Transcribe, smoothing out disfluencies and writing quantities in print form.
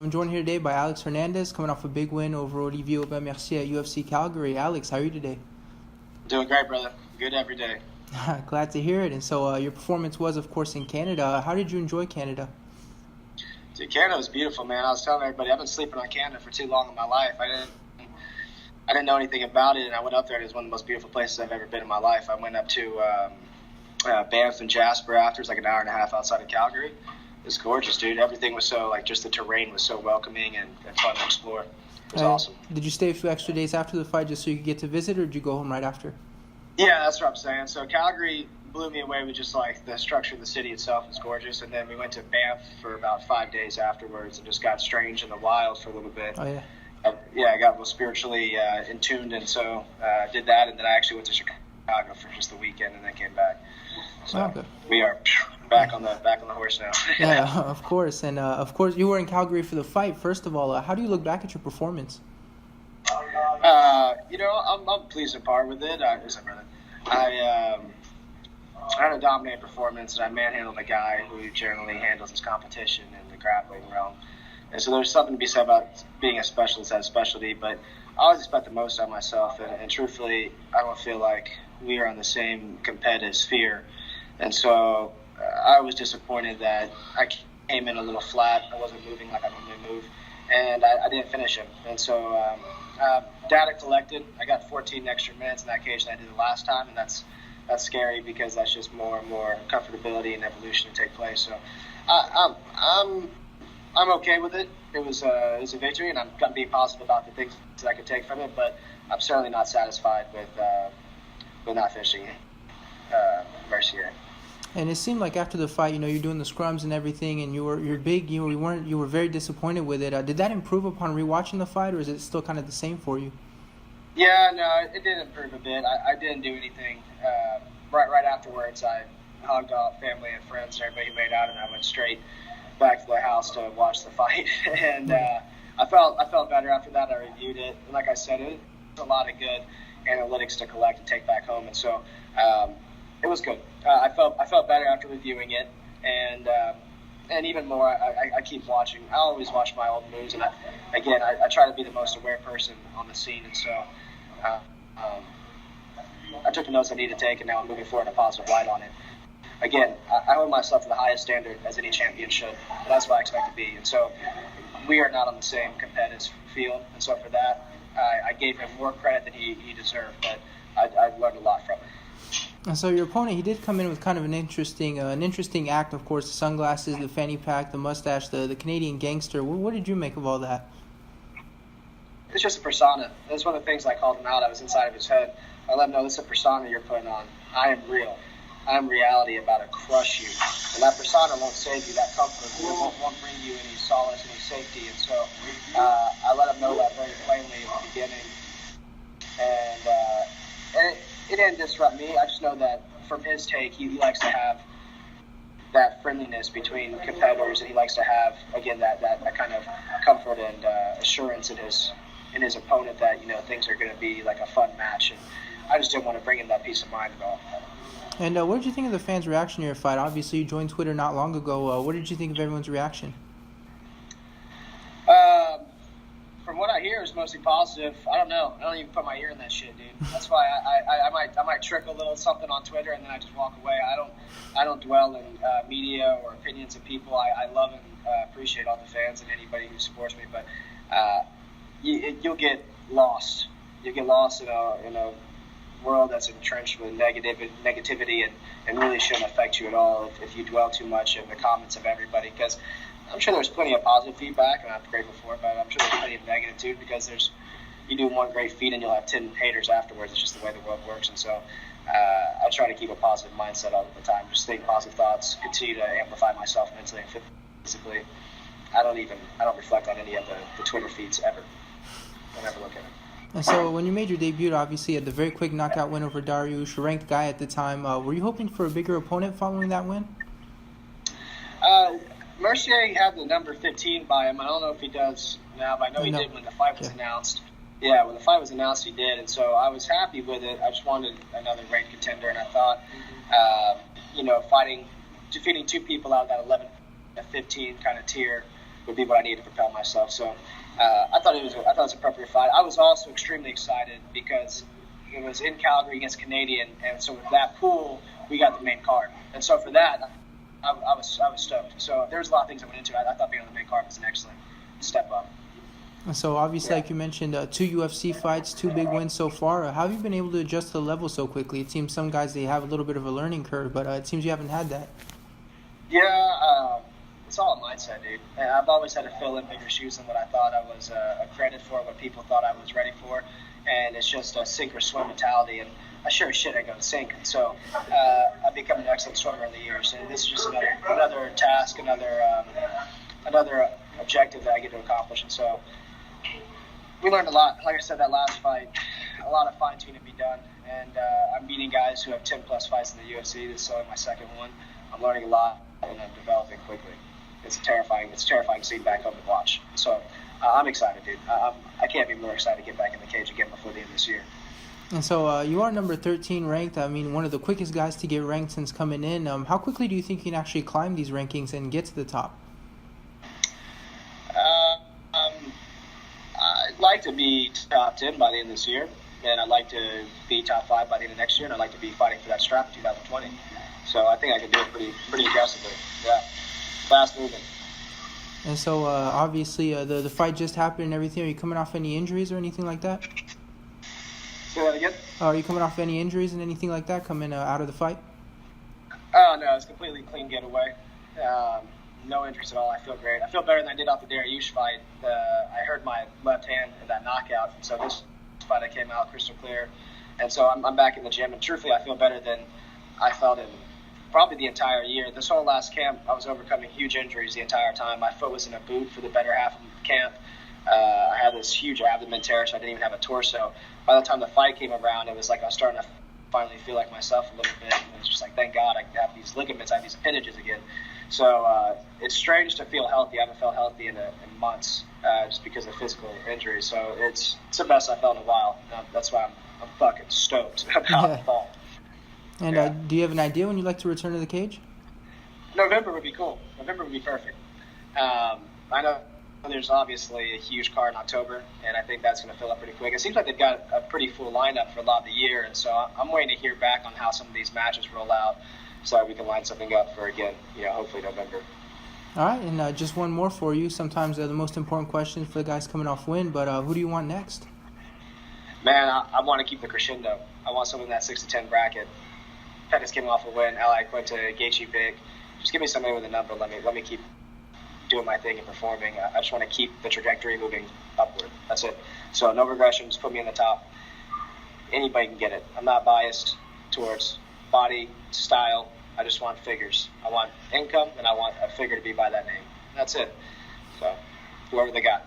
I'm joined here today by Alex Hernandez, coming off a big win over Olivier Aubin-Mercier at UFC Calgary. Alex, how are you today? Doing great, brother. Good every day. Glad to hear it. And so your performance was, of course, in Canada. How did you enjoy Canada? Dude, Canada was beautiful, man. I was telling everybody, I've been sleeping on Canada for too long in my life. I didn't know anything about it, and I went up there, and it was one of the most beautiful places I've ever been in my life. I went up to Banff and Jasper after. It was like an hour and a half outside of Calgary. It was gorgeous, dude. Everything was so, just the terrain was so welcoming and fun to explore. It was awesome. Did you stay a few extra days after the fight just so you could get to visit, or did you go home right after? Yeah, that's what I'm saying. So Calgary blew me away with just, the structure of the city itself was gorgeous. And then we went to Banff for about 5 days afterwards and just got strange in the wild for a little bit. Oh, yeah. I got real spiritually in tuned, and so did that. And then I actually went to Chicago for just the weekend and then came back. So we are back on the horse now. Yeah, of course. And, of course, you were in Calgary for the fight. First of all, how do you look back at your performance? I'm pleased in part with it. I had a dominant performance, and I manhandled a guy who generally handles his competition in the grappling realm. And so there's something to be said about being a specialist at a specialty, but I always expect the most out of myself, and truthfully, I don't feel like we are on the same competitive sphere. And so I was disappointed that I came in a little flat. I wasn't moving like I normally move, and I didn't finish him. And so data collected, I got 14 extra minutes in that cage than I did the last time, and that's scary because that's just more and more comfortability and evolution to take place. So I'm okay with it. It was a victory, and I'm going to be positive about the things that I could take from it, but I'm certainly not satisfied with not finishing Mercier. And it seemed like after the fight, you're doing the scrums and everything, and you're big. You were very disappointed with it. Did that improve upon rewatching the fight, or is it still kind of the same for you? Yeah, no, it did improve a bit. I didn't do anything. Right afterwards, I hugged all family and friends and everybody who made out, and I went straight back to the house to watch the fight. And I felt better after that. I reviewed it, and like I said, it was a lot of good analytics to collect and take back home, and so it was good. I felt better after reviewing it, and even more, I keep watching. I always watch my old moves, and I try to be the most aware person on the scene, and so I took the notes I need to take, and now I'm moving forward in a positive light on it. Again, I hold myself to the highest standard as any champion should, and that's what I expect to be. And so we are not on the same competitive field, and so for that, I gave him more credit than he deserved, but I learned a lot from it. And so your opponent, he did come in with kind of an interesting act, of course, the sunglasses, the fanny pack, the mustache, the Canadien Gangster. What did you make of all that? It's just a persona. That's one of the things I called him out. I was inside of his head. I let him know this is a persona you're putting on. I am real. I am reality about to crush you. And that persona won't save you, that comfort. It won't bring you any solace, any safety. And so I let him know that very plainly at the beginning. And it didn't disrupt me. I just know that from his take, he likes to have that friendliness between competitors, and he likes to have, again, that kind of comfort and assurance in his opponent that, things are going to be like a fun match. And I just didn't want to bring him that peace of mind at all. And what did you think of the fans' reaction to your fight? Obviously, you joined Twitter not long ago. What did you think of everyone's reaction? From what I hear, it's mostly positive. I don't know. I don't even put my ear in that shit, dude. That's why I might trick a little something on Twitter and then I just walk away. I don't dwell in media or opinions of people. I love and appreciate all the fans and anybody who supports me, but you'll get lost. You'll get lost in a world that's entrenched with negativity and really shouldn't affect you at all if you dwell too much in the comments of everybody, because I'm sure there's plenty of positive feedback, and I'm grateful for it, but I'm sure there's plenty of negative too, because you do one great feat and you'll have 10 haters afterwards. It's just the way the world works, and so I try to keep a positive mindset all the time, just think positive thoughts, continue to amplify myself mentally and physically. I don't reflect on any of the Twitter feeds ever. I never look at it. And so when you made your debut, obviously, at the very quick knockout win over Dariush, a ranked guy at the time, were you hoping for a bigger opponent following that win? Mercier had the number 15 by him. I don't know if he does now, but I know he did when the fight was announced. Yeah, when the fight was announced, he did, and so I was happy with it. I just wanted another ranked contender, and I thought, defeating two people out of that 11 to 15 kind of tier would be what I needed to propel myself. So I thought it was an appropriate fight. I was also extremely excited because it was in Calgary against Canadien, and so with that pool, we got the main card. And so for that, I was stoked. So there's a lot of things I went into. I thought being on the main card was an excellent step up. And so obviously, like you mentioned, 2 UFC fights, 2 big wins so far. How have you been able to adjust to the level so quickly? It seems some guys, they have a little bit of a learning curve, but it seems you haven't had that. Yeah, it's all a mindset, dude. I've always had to fill in bigger shoes than what I thought I was accredited for, what people thought I was ready for. And it's just a sink or swim mentality. And I sure as shit I go to sink. So I've become an excellent swimmer in the years. And this is just another task, another objective that I get to accomplish. And so we learned a lot. Like I said, that last fight, a lot of fine-tuning to be done. And I'm meeting guys who have 10-plus fights in the UFC. This is only my second one. I'm learning a lot, and I'm developing quickly. It's terrifying to see back home and watch. So I'm excited, dude. I can't be more excited to get back in the cage again before the end of this year. And so you are number 13 ranked. I mean, one of the quickest guys to get ranked since coming in. How quickly do you think you can actually climb these rankings and get to the top? I'd like to be top 10 by the end of this year, and I'd like to be top 5 by the end of next year, and I'd like to be fighting for that strap in 2020. So I think I can do it pretty aggressively. Yeah, fast moving. And so obviously the fight just happened and everything. Are you coming off any injuries or anything like that? Say that again? Are you coming off any injuries and anything like that coming out of the fight? Oh, no, it's a completely clean getaway. No injuries at all. I feel great. I feel better than I did off the Dariush fight. I hurt my left hand in that knockout. So this fight I came out crystal clear. And so I'm back in the gym. And truthfully, I feel better than I felt in probably the entire year. This whole last camp, I was overcoming huge injuries the entire time. My foot was in a boot for the better half of the camp. I had this huge abdomen tear, so I didn't even have a torso. By the time the fight came around, it was like I was starting to finally feel like myself a little bit. And it was just like, thank God I have these ligaments, I have these appendages again. So it's strange to feel healthy. I haven't felt healthy in months just because of physical injuries. So it's the best I've felt in a while. That's why I'm fucking stoked about the fall. And do you have an idea when you'd like to return to the cage? November would be cool. November would be perfect. I know there's obviously a huge card in October, and I think that's going to fill up pretty quick. It seems like they've got a pretty full lineup for a lot of the year, and so I'm waiting to hear back on how some of these matches roll out so we can line something up for, again, hopefully November. All right, and just one more for you. Sometimes the most important question for the guys coming off win, but who do you want next? Man, I want to keep the crescendo. I want someone in that 6-10 bracket. Pettis came off a win. Ally Quinta, Gaethje, big. Just give me somebody with a number. Let me keep doing my thing and performing. I just want to keep the trajectory moving upward. That's it. So no regressions. Put me in the top. Anybody can get it. I'm not biased towards body, style. I just want figures. I want income, and I want a figure to be by that name. That's it. So whoever they got.